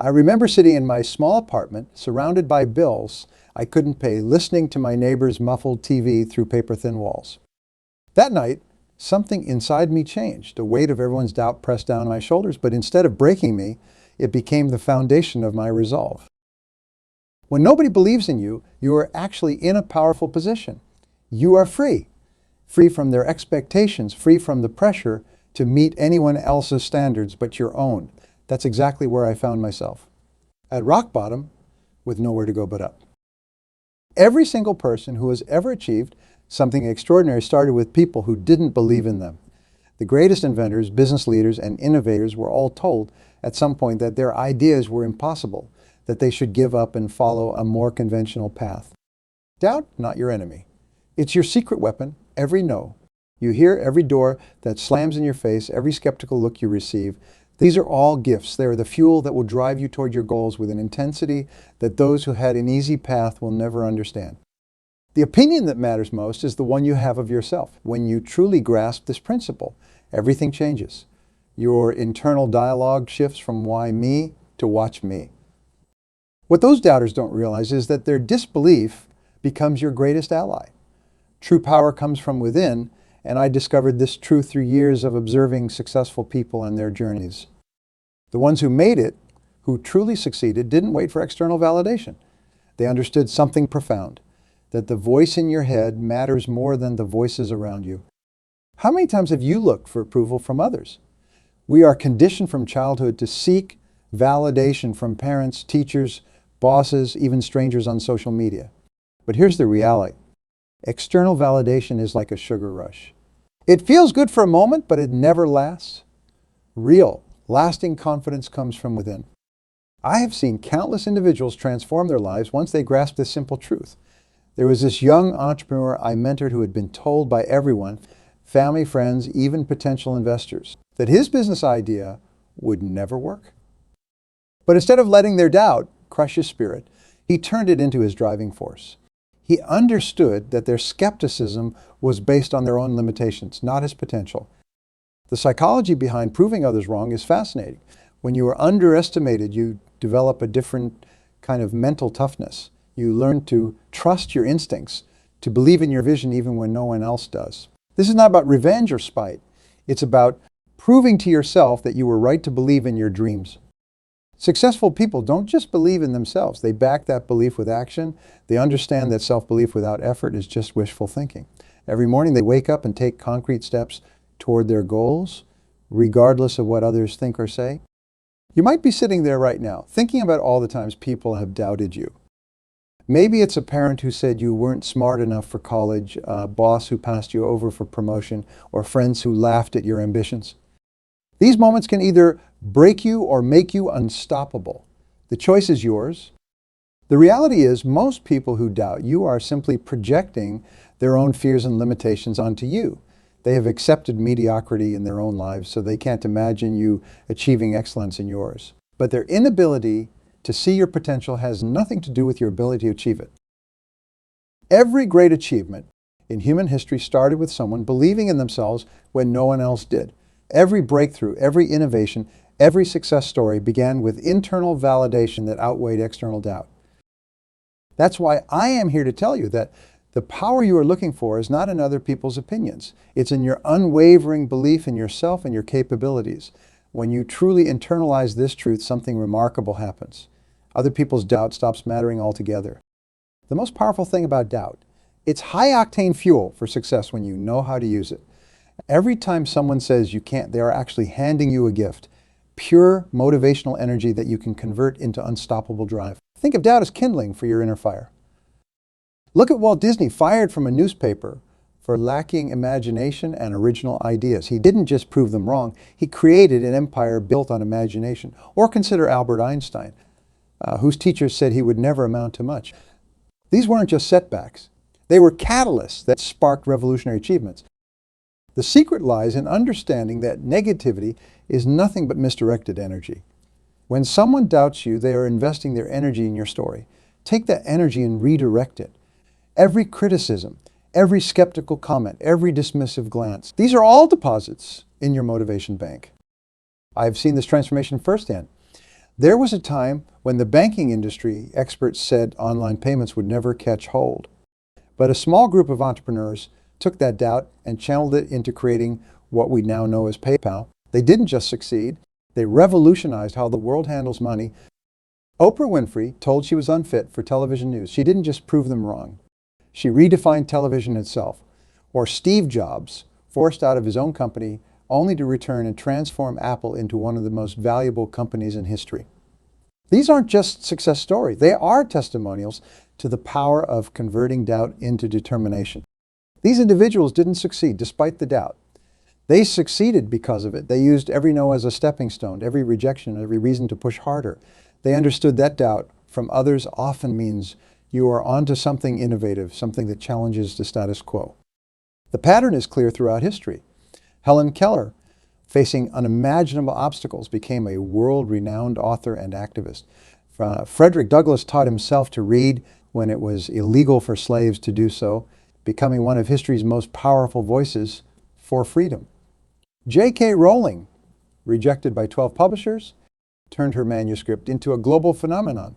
I remember sitting in my small apartment, surrounded by bills I couldn't pay, listening to my neighbor's muffled TV through paper-thin walls. That night, something inside me changed. The weight of everyone's doubt pressed down on my shoulders, but instead of breaking me, it became the foundation of my resolve. When nobody believes in you, you are actually in a powerful position. You are free. Free from their expectations, free from the pressure to meet anyone else's standards but your own. That's exactly where I found myself. At rock bottom, with nowhere to go but up. Every single person who has ever achieved something extraordinary started with people who didn't believe in them. The greatest inventors, business leaders, and innovators were all told at some point that their ideas were impossible, that they should give up and follow a more conventional path. Doubt, not your enemy. It's your secret weapon, every no. You hear every door that slams in your face, every skeptical look you receive. These are all gifts. They are the fuel that will drive you toward your goals with an intensity that those who had an easy path will never understand. The opinion that matters most is the one you have of yourself. When you truly grasp this principle, everything changes. Your internal dialogue shifts from why me to watch me. What those doubters don't realize is that their disbelief becomes your greatest ally. True power comes from within, and I discovered this truth through years of observing successful people and their journeys. The ones who made it, who truly succeeded, didn't wait for external validation. They understood something profound, that the voice in your head matters more than the voices around you. How many times have you looked for approval from others? We are conditioned from childhood to seek validation from parents, teachers, bosses, even strangers on social media. But here's the reality. External validation is like a sugar rush. It feels good for a moment, but it never lasts. Real, lasting confidence comes from within. I have seen countless individuals transform their lives once they grasp this simple truth. There was this young entrepreneur I mentored who had been told by everyone, family, friends, even potential investors, that his business idea would never work. But instead of letting their doubt crush his spirit, he turned it into his driving force. He understood that their skepticism was based on their own limitations, not his potential. The psychology behind proving others wrong is fascinating. When you are underestimated, you develop a different kind of mental toughness. You learn to trust your instincts, to believe in your vision even when no one else does. This is not about revenge or spite. It's about proving to yourself that you were right to believe in your dreams. Successful people don't just believe in themselves. They back that belief with action. They understand that self-belief without effort is just wishful thinking. Every morning they wake up and take concrete steps toward their goals, regardless of what others think or say. You might be sitting there right now, thinking about all the times people have doubted you. Maybe it's a parent who said you weren't smart enough for college, a boss who passed you over for promotion, or friends who laughed at your ambitions. These moments can either break you or make you unstoppable. The choice is yours. The reality is, most people who doubt you are simply projecting their own fears and limitations onto you. They have accepted mediocrity in their own lives, so they can't imagine you achieving excellence in yours. But their inability to see your potential has nothing to do with your ability to achieve it. Every great achievement in human history started with someone believing in themselves when no one else did. Every breakthrough, every innovation, every success story began with internal validation that outweighed external doubt. That's why I am here to tell you that the power you are looking for is not in other people's opinions. It's in your unwavering belief in yourself and your capabilities. When you truly internalize this truth, something remarkable happens. Other people's doubt stops mattering altogether. The most powerful thing about doubt, it's high-octane fuel for success when you know how to use it. Every time someone says you can't, they are actually handing you a gift. Pure motivational energy that you can convert into unstoppable drive. Think of doubt as kindling for your inner fire. Look at Walt Disney, fired from a newspaper for lacking imagination and original ideas. He didn't just prove them wrong, he created an empire built on imagination. Or consider Albert Einstein, whose teachers said he would never amount to much. These weren't just setbacks. They were catalysts that sparked revolutionary achievements. The secret lies in understanding that negativity is nothing but misdirected energy. When someone doubts you, they are investing their energy in your story. Take that energy and redirect it. Every criticism, every skeptical comment, every dismissive glance, these are all deposits in your motivation bank. I've seen this transformation firsthand. There was a time when the banking industry experts said online payments would never catch hold. But a small group of entrepreneurs took that doubt and channeled it into creating what we now know as PayPal. They didn't just succeed, they revolutionized how the world handles money. Oprah Winfrey told she was unfit for television news. She didn't just prove them wrong. She redefined television itself. Or Steve Jobs, forced out of his own company, only to return and transform Apple into one of the most valuable companies in history. These aren't just success stories. They are testimonials to the power of converting doubt into determination. These individuals didn't succeed despite the doubt. They succeeded because of it. They used every no as a stepping stone, every rejection, every reason to push harder. They understood that doubt from others often means you are onto something innovative, something that challenges the status quo. The pattern is clear throughout history. Helen Keller, facing unimaginable obstacles, became a world-renowned author and activist. Frederick Douglass taught himself to read when it was illegal for slaves to do so, becoming one of history's most powerful voices for freedom. J.K. Rowling, rejected by 12 publishers, turned her manuscript into a global phenomenon.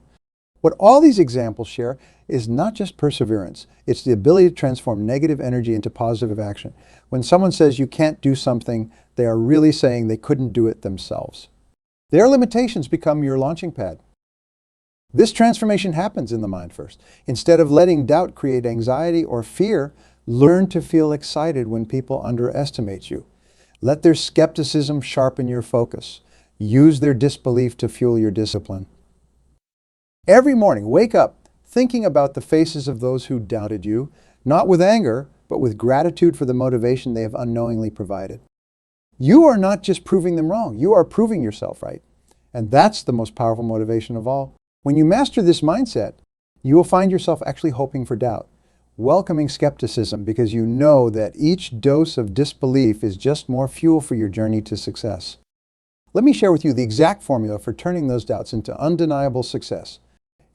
What all these examples share is not just perseverance, it's the ability to transform negative energy into positive action. When someone says you can't do something, they are really saying they couldn't do it themselves. Their limitations become your launching pad. This transformation happens in the mind first. Instead of letting doubt create anxiety or fear, learn to feel excited when people underestimate you. Let their skepticism sharpen your focus. Use their disbelief to fuel your discipline. Every morning, wake up thinking about the faces of those who doubted you, not with anger, but with gratitude for the motivation they have unknowingly provided. You are not just proving them wrong, you are proving yourself right. And that's the most powerful motivation of all. When you master this mindset, you will find yourself actually hoping for doubt, welcoming skepticism because you know that each dose of disbelief is just more fuel for your journey to success. Let me share with you the exact formula for turning those doubts into undeniable success.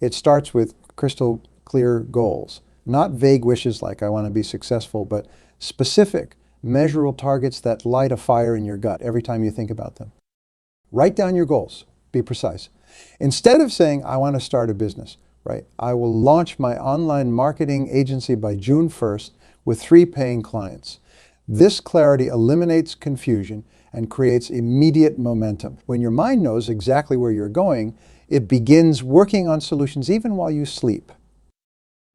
It starts with crystal clear goals, not vague wishes like I want to be successful, but specific, measurable targets that light a fire in your gut every time you think about them. Write down your goals. Be precise. Instead of saying, I want to start a business, right? I will launch my online marketing agency by June 1st with 3 paying clients. This clarity eliminates confusion and creates immediate momentum. When your mind knows exactly where you're going, it begins working on solutions even while you sleep.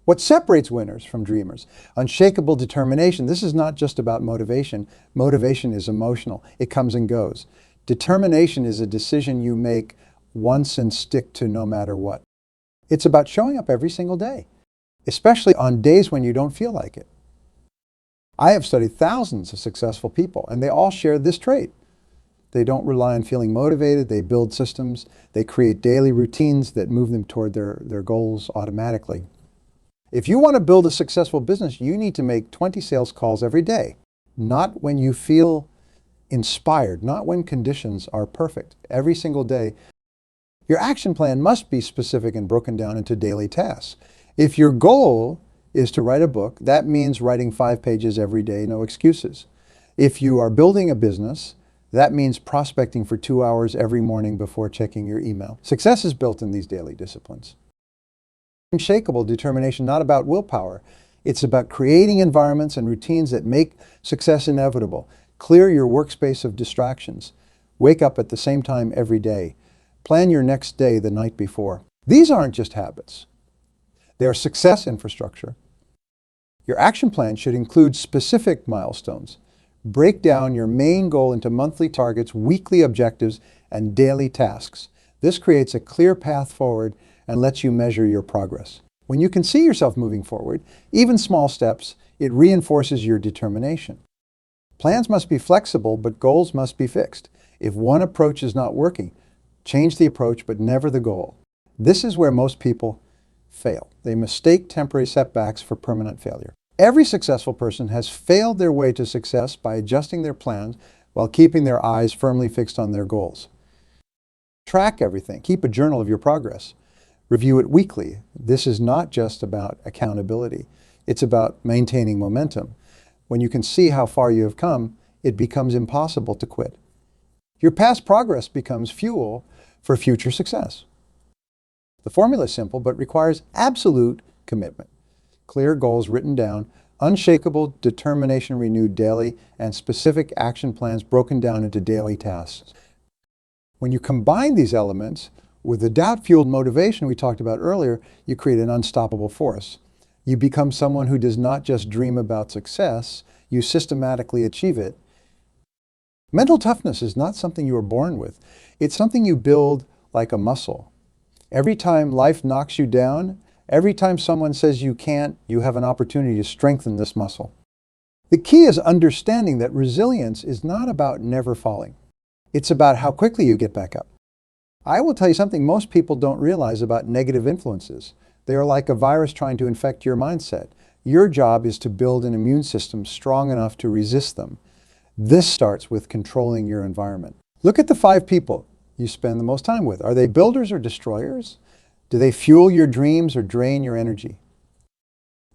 What separates winners from dreamers? Unshakable determination. This is not just about motivation. Motivation is emotional. It comes and goes. Determination is a decision you make once and stick to no matter what. It's about showing up every single day, especially on days when you don't feel like it. I have studied thousands of successful people, and they all share this trait. They don't rely on feeling motivated. They build systems. They create daily routines that move them toward their goals automatically. If you want to build a successful business, you need to make 20 sales calls every day, not when you feel inspired, not when conditions are perfect, every single day. Your action plan must be specific and broken down into daily tasks. If your goal is to write a book, that means writing 5 pages every day, no excuses. If you are building a business, that means prospecting for 2 hours every morning before checking your email. Success is built in these daily disciplines. Unshakable determination, not about willpower. It's about creating environments and routines that make success inevitable. Clear your workspace of distractions. Wake up at the same time every day. Plan your next day the night before. These aren't just habits. They are success infrastructure. Your action plan should include specific milestones. Break down your main goal into monthly targets, weekly objectives, and daily tasks. This creates a clear path forward and lets you measure your progress. When you can see yourself moving forward, even small steps, it reinforces your determination. Plans must be flexible, but goals must be fixed. If one approach is not working, change the approach, but never the goal. This is where most people fail. They mistake temporary setbacks for permanent failure. Every successful person has failed their way to success by adjusting their plans while keeping their eyes firmly fixed on their goals. Track everything. Keep a journal of your progress. Review it weekly. This is not just about accountability. It's about maintaining momentum. When you can see how far you have come, it becomes impossible to quit. Your past progress becomes fuel for future success. The formula is simple, but requires absolute commitment. Clear goals written down, unshakable determination renewed daily, and specific action plans broken down into daily tasks. When you combine these elements with the doubt-fueled motivation we talked about earlier, you create an unstoppable force. You become someone who does not just dream about success, you systematically achieve it. Mental toughness is not something you are born with. It's something you build like a muscle. Every time life knocks you down, every time someone says you can't, you have an opportunity to strengthen this muscle. The key is understanding that resilience is not about never falling. It's about how quickly you get back up. I will tell you something most people don't realize about negative influences. They are like a virus trying to infect your mindset. Your job is to build an immune system strong enough to resist them. This starts with controlling your environment. Look at the 5 people you spend the most time with. Are they builders or destroyers? Do they fuel your dreams or drain your energy?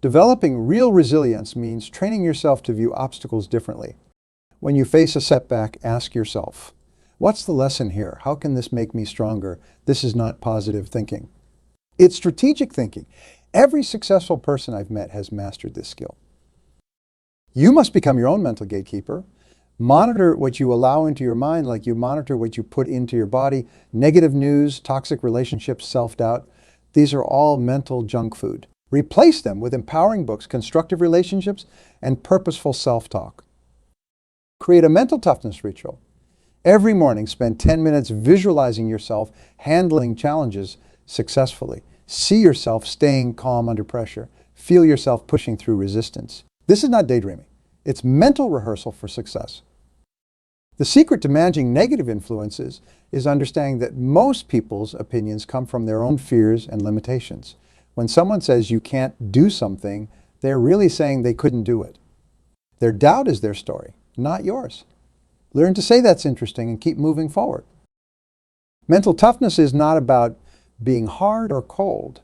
Developing real resilience means training yourself to view obstacles differently. When you face a setback, ask yourself, what's the lesson here? How can this make me stronger? This is not positive thinking. It's strategic thinking. Every successful person I've met has mastered this skill. You must become your own mental gatekeeper. Monitor what you allow into your mind like you monitor what you put into your body. Negative news, toxic relationships, self-doubt. These are all mental junk food. Replace them with empowering books, constructive relationships, and purposeful self-talk. Create a mental toughness ritual. Every morning, spend 10 minutes visualizing yourself handling challenges successfully. See yourself staying calm under pressure. Feel yourself pushing through resistance. This is not daydreaming. It's mental rehearsal for success. The secret to managing negative influences is understanding that most people's opinions come from their own fears and limitations. When someone says you can't do something, they're really saying they couldn't do it. Their doubt is their story, not yours. Learn to say that's interesting and keep moving forward. Mental toughness is not about being hard or cold.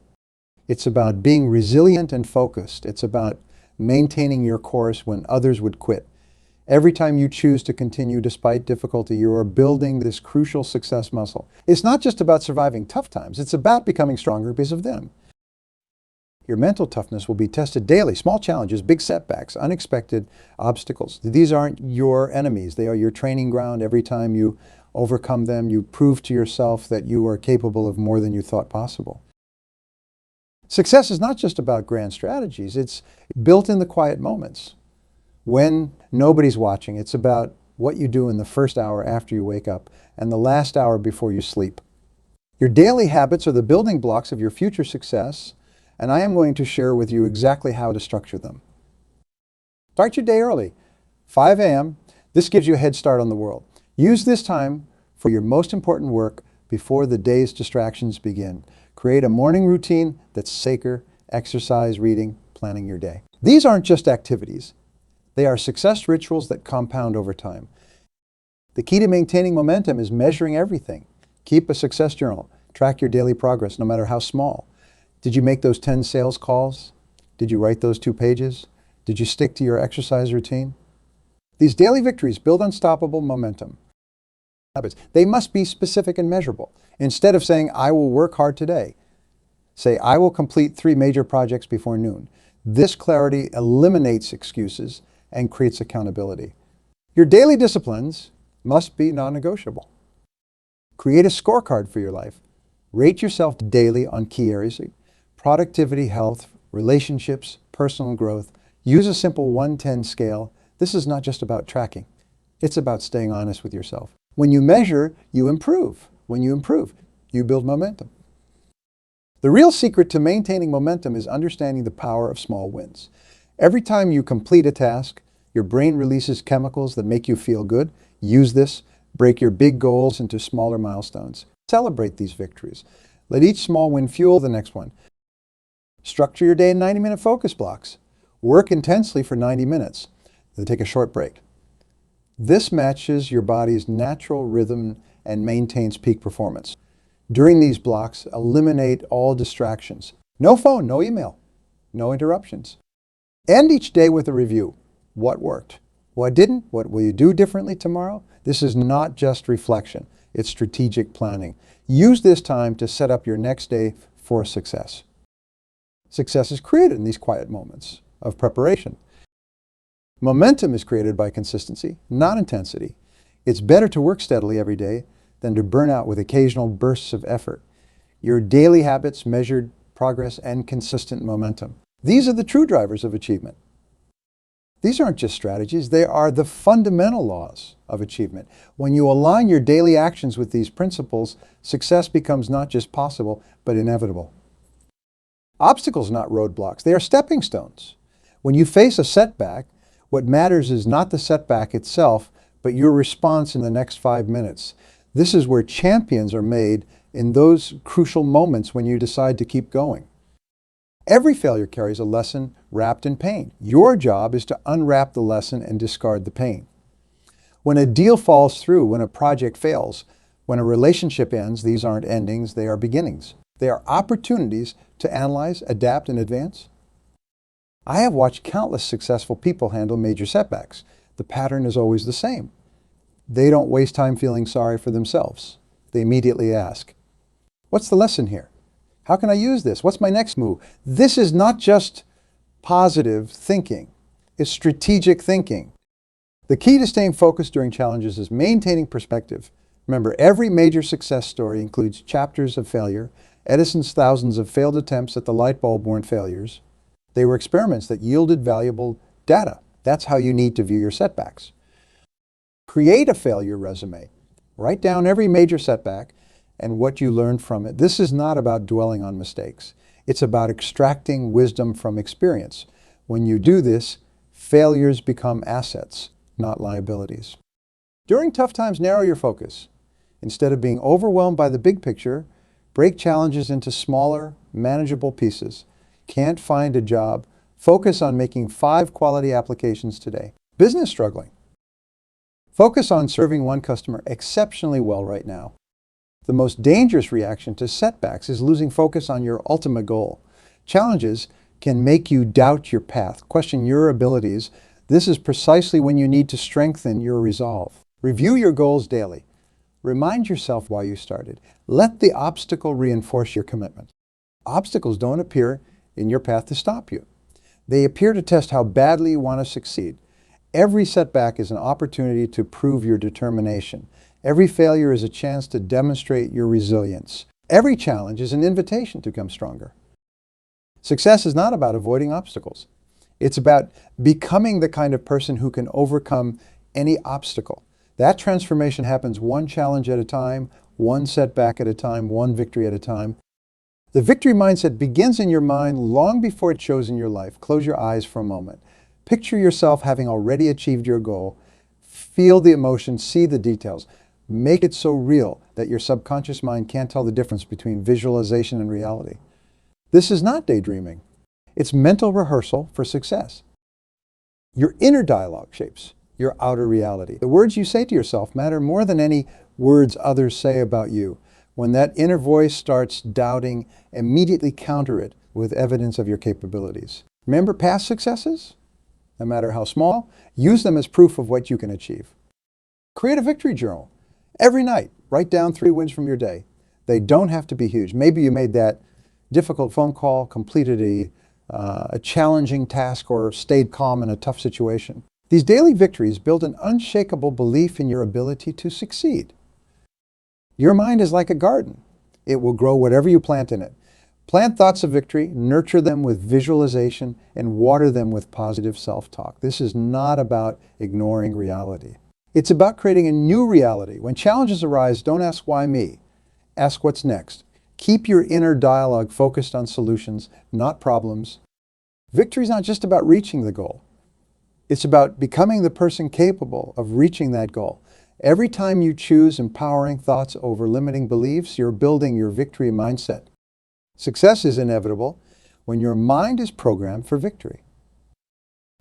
It's about being resilient and focused. It's about maintaining your course when others would quit. Every time you choose to continue despite difficulty, you are building this crucial success muscle. It's not just about surviving tough times. It's about becoming stronger because of them. Your mental toughness will be tested daily. Small challenges, big setbacks, unexpected obstacles. These aren't your enemies. They are your training ground. Every time you overcome them, you prove to yourself that you are capable of more than you thought possible. Success is not just about grand strategies. It's built in the quiet moments. When nobody's watching, it's about what you do in the first hour after you wake up and the last hour before you sleep. Your daily habits are the building blocks of your future success, and I am going to share with you exactly how to structure them. Start your day early, 5 a.m. This gives you a head start on the world. Use this time for your most important work before the day's distractions begin. Create a morning routine that's sacred: exercise, reading, planning your day. These aren't just activities. They are success rituals that compound over time. The key to maintaining momentum is measuring everything. Keep a success journal. Track your daily progress, no matter how small. Did you make those 10 sales calls? Did you write those 2 pages? Did you stick to your exercise routine? These daily victories build unstoppable momentum. They must be specific and measurable. Instead of saying, I will work hard today, say, I will complete 3 major projects before noon. This clarity eliminates excuses and creates accountability. Your daily disciplines must be non-negotiable. Create a scorecard for your life. Rate yourself daily on key areas: productivity, health, relationships, personal growth. Use a simple 1-10 scale. This is not just about tracking. It's about staying honest with yourself. When you measure, you improve. When you improve, you build momentum. The real secret to maintaining momentum is understanding the power of small wins. Every time you complete a task, your brain releases chemicals that make you feel good. Use this. Break your big goals into smaller milestones. Celebrate these victories. Let each small win fuel the next one. Structure your day in 90-minute focus blocks. Work intensely for 90 minutes. Then take a short break. This matches your body's natural rhythm and maintains peak performance. During these blocks, eliminate all distractions. No phone, no email, no interruptions. End each day with a review. What worked? What didn't? What will you do differently tomorrow? This is not just reflection. It's strategic planning. Use this time to set up your next day for success. Success is created in these quiet moments of preparation. Momentum is created by consistency, not intensity. It's better to work steadily every day than to burn out with occasional bursts of effort. Your daily habits, measured progress, and consistent momentum. These are the true drivers of achievement. These aren't just strategies, they are the fundamental laws of achievement. When you align your daily actions with these principles, success becomes not just possible, but inevitable. Obstacles are not roadblocks, they are stepping stones. When you face a setback, what matters is not the setback itself, but your response in the next 5 minutes. This is where champions are made, in those crucial moments when you decide to keep going. Every failure carries a lesson wrapped in pain. Your job is to unwrap the lesson and discard the pain. When a deal falls through, when a project fails, when a relationship ends, these aren't endings, they are beginnings. They are opportunities to analyze, adapt, and advance. I have watched countless successful people handle major setbacks. The pattern is always the same. They don't waste time feeling sorry for themselves. They immediately ask, what's the lesson here? How can I use this? What's my next move? This is not just positive thinking. It's strategic thinking. The key to staying focused during challenges is maintaining perspective. Remember, every major success story includes chapters of failure. Edison's thousands of failed attempts at the light bulb weren't failures. They were experiments that yielded valuable data. That's how you need to view your setbacks. Create a failure resume. Write down every major setback and what you learned from it. This is not about dwelling on mistakes. It's about extracting wisdom from experience. When you do this, failures become assets, not liabilities. During tough times, narrow your focus. Instead of being overwhelmed by the big picture, break challenges into smaller, manageable pieces. Can't find a job? Focus on making 5 quality applications today. Business struggling? Focus on serving one customer exceptionally well right now. The most dangerous reaction to setbacks is losing focus on your ultimate goal. Challenges can make you doubt your path, question your abilities. This is precisely when you need to strengthen your resolve. Review your goals daily. Remind yourself why you started. Let the obstacle reinforce your commitment. Obstacles don't appear in your path to stop you. They appear to test how badly you want to succeed. Every setback is an opportunity to prove your determination. Every failure is a chance to demonstrate your resilience. Every challenge is an invitation to become stronger. Success is not about avoiding obstacles. It's about becoming the kind of person who can overcome any obstacle. That transformation happens one challenge at a time, one setback at a time, one victory at a time. The victory mindset begins in your mind long before it shows in your life. Close your eyes for a moment. Picture yourself having already achieved your goal. Feel the emotion, see the details. Make it so real that your subconscious mind can't tell the difference between visualization and reality. This is not daydreaming. It's mental rehearsal for success. Your inner dialogue shapes your outer reality. The words you say to yourself matter more than any words others say about you. When that inner voice starts doubting, immediately counter it with evidence of your capabilities. Remember past successes? No matter how small, use them as proof of what you can achieve. Create a victory journal. Every night, write down 3 wins from your day. They don't have to be huge. Maybe you made that difficult phone call, completed a challenging task, or stayed calm in a tough situation. These daily victories build an unshakable belief in your ability to succeed. Your mind is like a garden. It will grow whatever you plant in it. Plant thoughts of victory, nurture them with visualization, and water them with positive self-talk. This is not about ignoring reality. It's about creating a new reality. When challenges arise, don't ask why me. Ask what's next. Keep your inner dialogue focused on solutions, not problems. Victory is not just about reaching the goal. It's about becoming the person capable of reaching that goal. Every time you choose empowering thoughts over limiting beliefs, you're building your victory mindset. Success is inevitable when your mind is programmed for victory.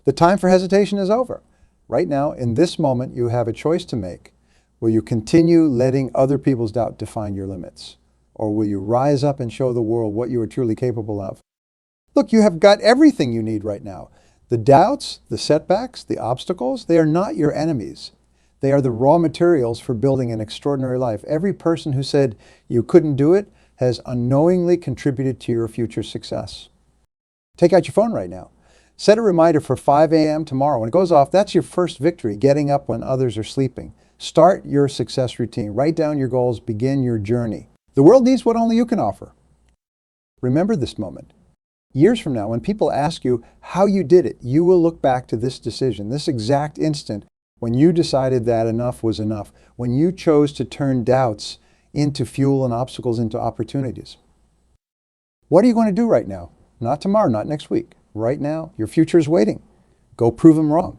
The time for hesitation is over. Right now, in this moment, you have a choice to make. Will you continue letting other people's doubt define your limits? Or will you rise up and show the world what you are truly capable of? Look, you have got everything you need right now. The doubts, the setbacks, the obstacles, they are not your enemies. They are the raw materials for building an extraordinary life. Every person who said you couldn't do it has unknowingly contributed to your future success. Take out your phone right now. Set a reminder for 5 a.m. tomorrow. When it goes off, that's your first victory, getting up when others are sleeping. Start your success routine. Write down your goals. Begin your journey. The world needs what only you can offer. Remember this moment. Years from now, when people ask you how you did it, you will look back to this decision, this exact instant when you decided that enough was enough, when you chose to turn doubts into fuel and obstacles into opportunities. What are you going to do right now? Not tomorrow, not next week. Right now, your future is waiting. Go prove them wrong.